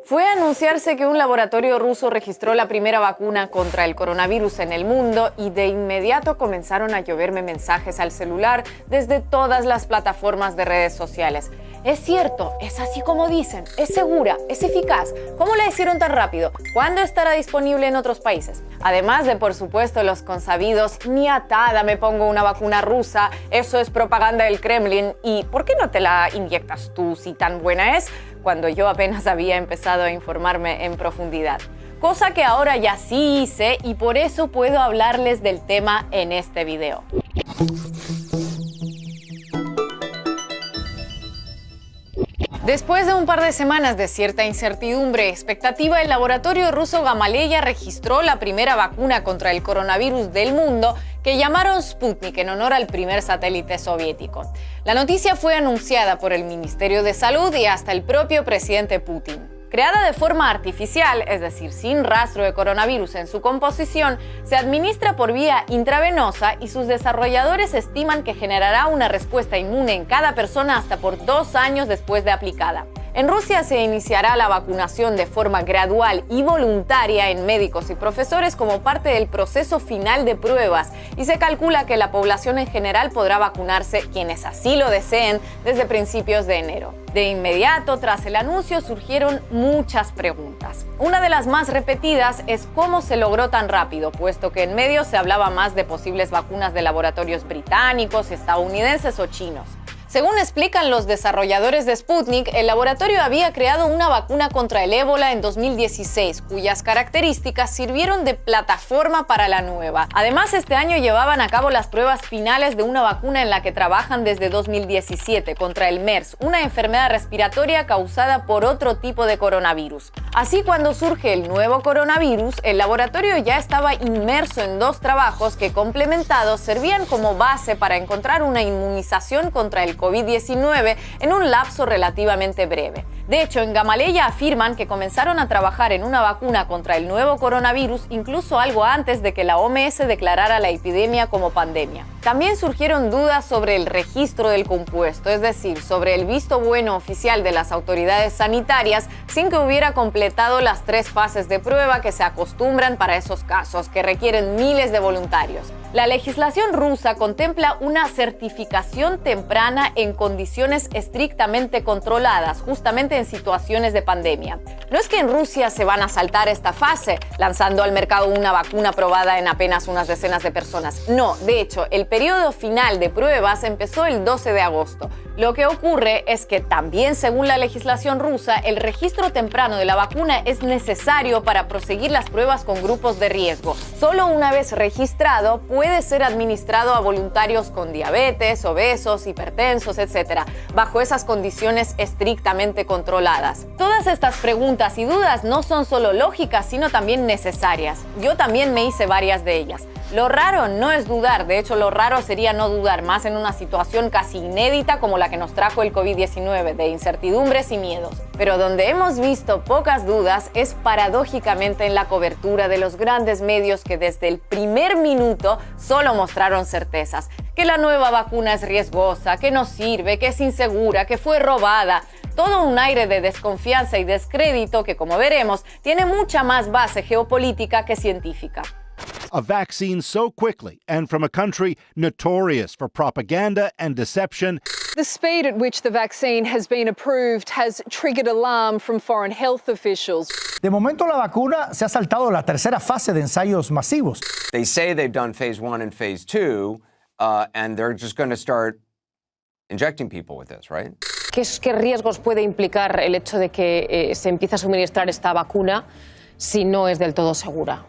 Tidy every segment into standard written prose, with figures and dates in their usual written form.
Fue a anunciarse que un laboratorio ruso registró la primera vacuna contra el coronavirus en el mundo y de inmediato comenzaron a lloverme mensajes al celular desde todas las plataformas de redes sociales. Es cierto, es así como dicen, es segura, es eficaz. ¿Cómo la hicieron tan rápido? ¿Cuándo estará disponible en otros países? Además de, por supuesto, los consabidos, ni atada me pongo una vacuna rusa, eso es propaganda del Kremlin y ¿por qué no te la inyectas tú si tan buena es? Cuando yo apenas había empezado a informarme en profundidad. Cosa que ahora ya sí hice y por eso puedo hablarles del tema en este video. Después de un par de semanas de cierta incertidumbre y expectativa, el laboratorio ruso Gamaleya registró la primera vacuna contra el coronavirus del mundo que llamaron Sputnik en honor al primer satélite soviético. La noticia fue anunciada por el Ministerio de Salud y hasta el propio presidente Putin. Creada de forma artificial, es decir, sin rastro de coronavirus en su composición, se administra por vía intravenosa y sus desarrolladores estiman que generará una respuesta inmune en cada persona hasta por 2 años después de aplicada. En Rusia se iniciará la vacunación de forma gradual y voluntaria en médicos y profesores como parte del proceso final de pruebas y se calcula que la población en general podrá vacunarse quienes así lo deseen desde principios de enero. De inmediato, tras el anuncio, surgieron muchas preguntas. Una de las más repetidas es cómo se logró tan rápido, puesto que en medios se hablaba más de posibles vacunas de laboratorios británicos, estadounidenses o chinos. Según explican los desarrolladores de Sputnik, el laboratorio había creado una vacuna contra el ébola en 2016, cuyas características sirvieron de plataforma para la nueva. Además, este año llevaban a cabo las pruebas finales de una vacuna en la que trabajan desde 2017 contra el MERS, una enfermedad respiratoria causada por otro tipo de coronavirus. Así, cuando surge el nuevo coronavirus, el laboratorio ya estaba inmerso en 2 trabajos que, complementados, servían como base para encontrar una inmunización contra el COVID-19 en un lapso relativamente breve. De hecho, en Gamaleya afirman que comenzaron a trabajar en una vacuna contra el nuevo coronavirus incluso algo antes de que la OMS declarara la epidemia como pandemia. También surgieron dudas sobre el registro del compuesto, es decir, sobre el visto bueno oficial de las autoridades sanitarias sin que hubiera completado las 3 fases de prueba que se acostumbran para esos casos, que requieren miles de voluntarios. La legislación rusa contempla una certificación temprana en condiciones estrictamente controladas, justamente en situaciones de pandemia. No es que en Rusia se van a saltar esta fase, lanzando al mercado una vacuna probada en apenas unas decenas de personas. No, de hecho, el periodo final de pruebas empezó el 12 de agosto. Lo que ocurre es que también, según la legislación rusa, el registro temprano de la vacuna es necesario para proseguir las pruebas con grupos de riesgo. Solo una vez registrado puede ser administrado a voluntarios con diabetes, obesos, hipertensos, etc., bajo esas condiciones estrictamente controladas. Todas estas preguntas y dudas no son solo lógicas, sino también necesarias. Yo también me hice varias de ellas. Lo raro no es dudar, de hecho lo raro sería no dudar, más en una situación casi inédita como la que nos trajo el COVID-19, de incertidumbres y miedos. Pero donde hemos visto pocas dudas es paradójicamente en la cobertura de los grandes medios que desde el primer minuto solo mostraron certezas. Que la nueva vacuna es riesgosa, que no sirve, que es insegura, que fue robada. Todo un aire de desconfianza y descrédito que, como veremos, tiene mucha más base geopolítica que científica. A vaccine so quickly and from a country notorious for propaganda and deception. The speed at which the vaccine has been approved has triggered alarm from foreign health officials. De momento la vacuna se ha saltado la 3ª fase de ensayos masivos. They say they've done phase 1 and phase 2, and they're just going to start injecting people with this, right? ¿Qué riesgos puede implicar el hecho de que se empiece a suministrar esta vacuna si no es del todo segura?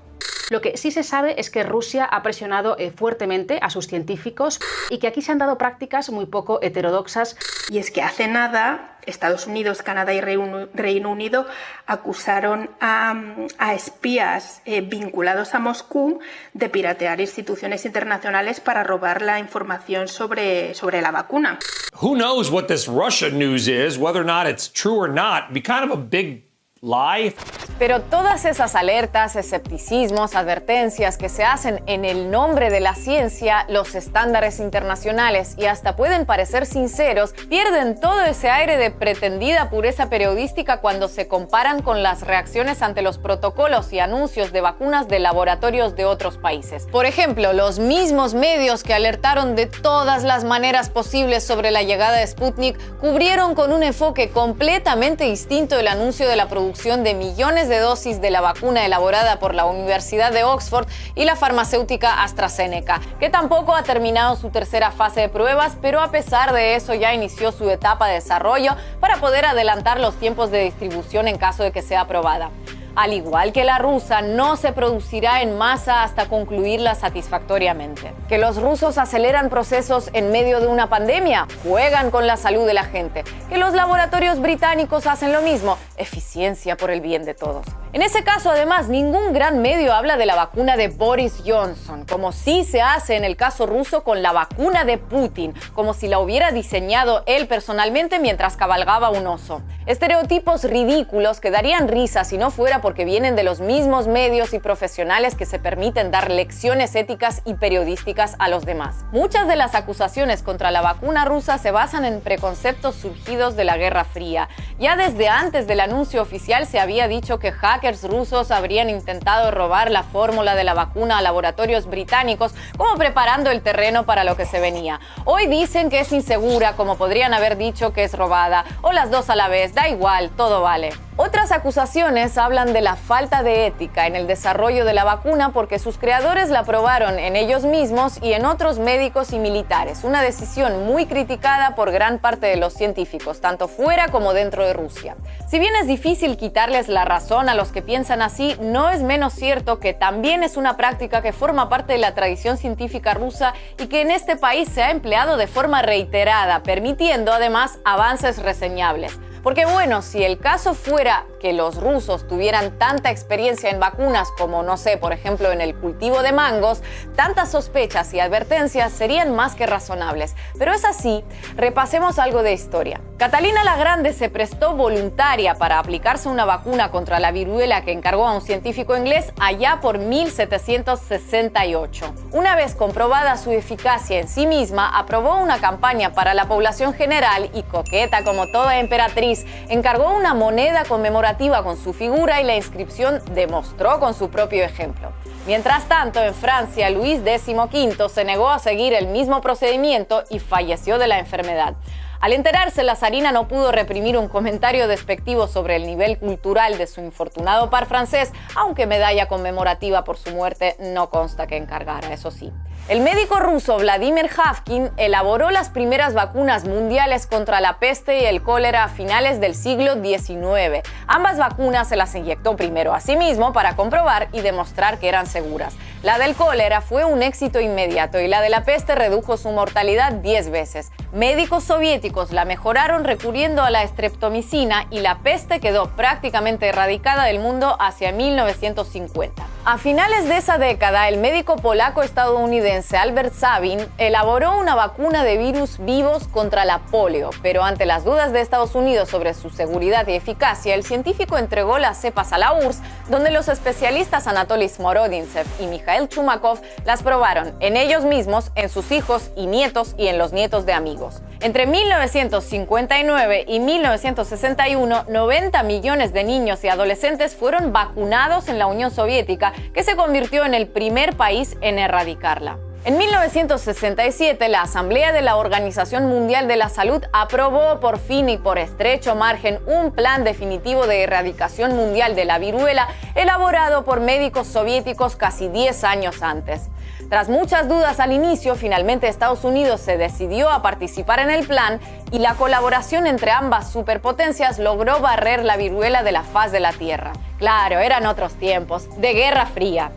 Lo que sí se sabe es que Rusia ha presionado fuertemente a sus científicos y que aquí se han dado prácticas muy poco heterodoxas. Y es que hace nada Estados Unidos, Canadá y Reino Unido acusaron a espías vinculados a Moscú de piratear instituciones internacionales para robar la información sobre la vacuna. Who knows what this Russia news is, whether or not it's true or not? It'd be kind of a big lie. Pero todas esas alertas, escepticismos, advertencias que se hacen en el nombre de la ciencia, los estándares internacionales y hasta pueden parecer sinceros, pierden todo ese aire de pretendida pureza periodística cuando se comparan con las reacciones ante los protocolos y anuncios de vacunas de laboratorios de otros países. Por ejemplo, los mismos medios que alertaron de todas las maneras posibles sobre la llegada de Sputnik cubrieron con un enfoque completamente distinto el anuncio de la producción de millones de dosis de la vacuna elaborada por la Universidad de Oxford y la farmacéutica AstraZeneca, que tampoco ha terminado su tercera fase de pruebas, pero a pesar de eso ya inició su etapa de desarrollo para poder adelantar los tiempos de distribución en caso de que sea aprobada. Al igual que la rusa, no se producirá en masa hasta concluirla satisfactoriamente. ¿Que los rusos aceleran procesos en medio de una pandemia? Juegan con la salud de la gente. ¿Que los laboratorios británicos hacen lo mismo? Eficiencia por el bien de todos. En ese caso, además, ningún gran medio habla de la vacuna de Boris Johnson, como sí se hace en el caso ruso con la vacuna de Putin, como si la hubiera diseñado él personalmente mientras cabalgaba un oso. Estereotipos ridículos que darían risa si no fuera porque vienen de los mismos medios y profesionales que se permiten dar lecciones éticas y periodísticas a los demás. Muchas de las acusaciones contra la vacuna rusa se basan en preconceptos surgidos de la Guerra Fría. Ya desde antes del anuncio oficial se había dicho que hackers rusos habrían intentado robar la fórmula de la vacuna a laboratorios británicos, como preparando el terreno para lo que se venía. Hoy dicen que es insegura, como podrían haber dicho que es robada, o las dos a la vez, da igual, todo vale. Otras acusaciones hablan de la falta de ética en el desarrollo de la vacuna porque sus creadores la probaron en ellos mismos y en otros médicos y militares, una decisión muy criticada por gran parte de los científicos, tanto fuera como dentro de Rusia. Si bien es difícil quitarles la razón a los que piensan así, no es menos cierto que también es una práctica que forma parte de la tradición científica rusa y que en este país se ha empleado de forma reiterada, permitiendo además avances reseñables. Porque bueno, si el caso fuera que los rusos tuvieran tanta experiencia en vacunas como, no sé, por ejemplo, en el cultivo de mangos, tantas sospechas y advertencias serían más que razonables. Pero es así, repasemos algo de historia. Catalina la Grande se prestó voluntaria para aplicarse una vacuna contra la viruela que encargó a un científico inglés allá por 1768. Una vez comprobada su eficacia en sí misma, aprobó una campaña para la población general y, coqueta como toda emperatriz, encargó una moneda conmemorativa con su figura y la inscripción demostró con su propio ejemplo. Mientras tanto, en Francia, Luis XV se negó a seguir el mismo procedimiento y falleció de la enfermedad. Al enterarse, la zarina no pudo reprimir un comentario despectivo sobre el nivel cultural de su infortunado par francés, aunque medalla conmemorativa por su muerte no consta que encargara, eso sí. El médico ruso Vladimir Havkin elaboró las primeras vacunas mundiales contra la peste y el cólera a finales del siglo XIX. Ambas vacunas se las inyectó primero a sí mismo para comprobar y demostrar que eran seguras. La del cólera fue un éxito inmediato y la de la peste redujo su mortalidad 10 veces. Médicos soviéticos la mejoraron recurriendo a la streptomicina y la peste quedó prácticamente erradicada del mundo hacia 1950. A finales de esa década, el médico polaco-estadounidense Albert Sabin elaboró una vacuna de virus vivos contra la polio, pero ante las dudas de Estados Unidos sobre su seguridad y eficacia, el científico entregó las cepas a la URSS, donde los especialistas Anatoly Smorodintsev y Mikhail Chumakov las probaron en ellos mismos, en sus hijos y nietos y en los nietos de amigos. Entre 1959 y 1961, 90 millones de niños y adolescentes fueron vacunados en la Unión Soviética, que se convirtió en el primer país en erradicarla. En 1967, la Asamblea de la Organización Mundial de la Salud aprobó por fin y por estrecho margen un plan definitivo de erradicación mundial de la viruela elaborado por médicos soviéticos casi 10 años antes. Tras muchas dudas al inicio, finalmente Estados Unidos se decidió a participar en el plan y la colaboración entre ambas superpotencias logró barrer la viruela de la faz de la Tierra. Claro, eran otros tiempos, de Guerra Fría.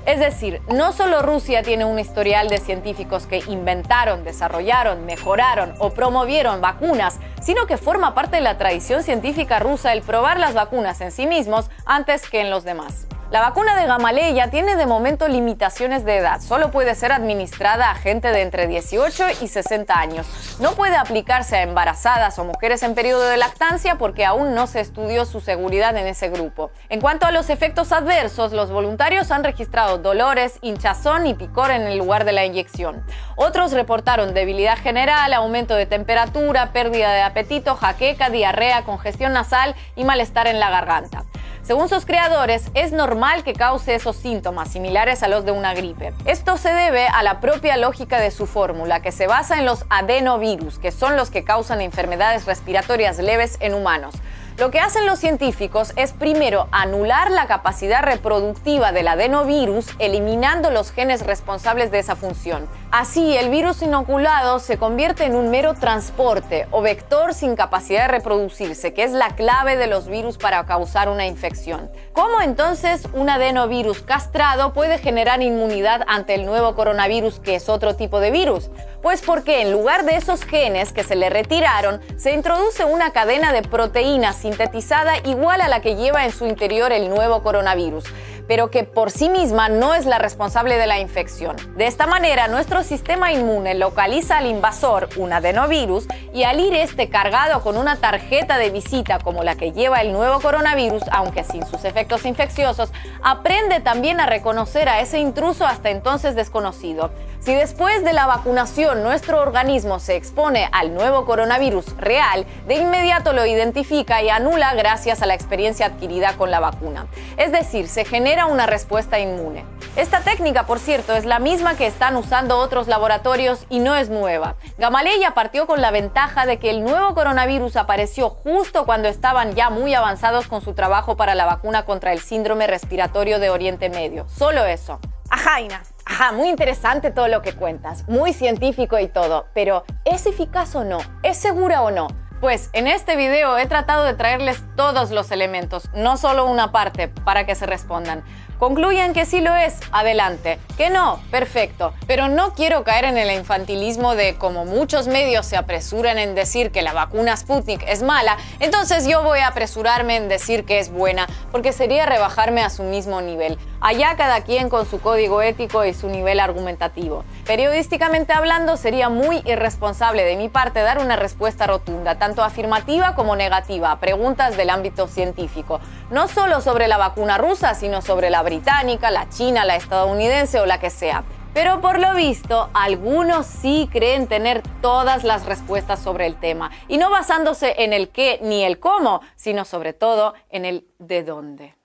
Es decir, no solo Rusia tiene un historial de científicos que inventaron, desarrollaron, mejoraron o promovieron vacunas, sino que forma parte de la tradición científica rusa el probar las vacunas en sí mismos antes que en los demás. La vacuna de Gamaleya tiene de momento limitaciones de edad. Solo puede ser administrada a gente de entre 18 y 60 años. No puede aplicarse a embarazadas o mujeres en periodo de lactancia porque aún no se estudió su seguridad en ese grupo. En cuanto a los efectos adversos, los voluntarios han registrado dolores, hinchazón y picor en el lugar de la inyección. Otros reportaron debilidad general, aumento de temperatura, pérdida de apetito, jaqueca, diarrea, congestión nasal y malestar en la garganta. Según sus creadores, es normal que cause esos síntomas similares a los de una gripe. Esto se debe a la propia lógica de su fórmula, que se basa en los adenovirus, que son los que causan enfermedades respiratorias leves en humanos. Lo que hacen los científicos es primero anular la capacidad reproductiva del adenovirus, eliminando los genes responsables de esa función. Así, el virus inoculado se convierte en un mero transporte o vector sin capacidad de reproducirse, que es la clave de los virus para causar una infección. ¿Cómo entonces un adenovirus castrado puede generar inmunidad ante el nuevo coronavirus, que es otro tipo de virus? Pues porque en lugar de esos genes que se le retiraron, se introduce una cadena de proteínas sintetizada igual a la que lleva en su interior el nuevo coronavirus, pero que por sí misma no es la responsable de la infección. De esta manera, nuestro sistema inmune localiza al invasor, un adenovirus, y al ir este cargado con una tarjeta de visita como la que lleva el nuevo coronavirus, aunque sin sus efectos infecciosos, aprende también a reconocer a ese intruso hasta entonces desconocido. Si después de la vacunación nuestro organismo se expone al nuevo coronavirus real, de inmediato lo identifica y anula gracias a la experiencia adquirida con la vacuna. Es decir, se genera una respuesta inmune. Esta técnica, por cierto, es la misma que están usando otros laboratorios y no es nueva. Gamaleya partió con la ventaja de que el nuevo coronavirus apareció justo cuando estaban ya muy avanzados con su trabajo para la vacuna contra el síndrome respiratorio de Oriente Medio. Solo eso. Ajá, Ina. Ajá, muy interesante todo lo que cuentas, muy científico y todo, pero ¿es eficaz o no? ¿Es segura o no? Pues en este video he tratado de traerles todos los elementos, no solo una parte, para que se respondan. Concluyen que sí lo es, adelante. Que no, perfecto. Pero no quiero caer en el infantilismo de, como muchos medios se apresuran en decir que la vacuna Sputnik es mala, entonces yo voy a apresurarme en decir que es buena, porque sería rebajarme a su mismo nivel. Allá cada quien con su código ético y su nivel argumentativo. Periodísticamente hablando, sería muy irresponsable de mi parte dar una respuesta rotunda, tanto afirmativa como negativa, a preguntas del ámbito científico. No solo sobre la vacuna rusa, sino sobre la británica, la china, la estadounidense o la que sea. Pero por lo visto, algunos sí creen tener todas las respuestas sobre el tema, y no basándose en el qué ni el cómo, sino sobre todo en el de dónde.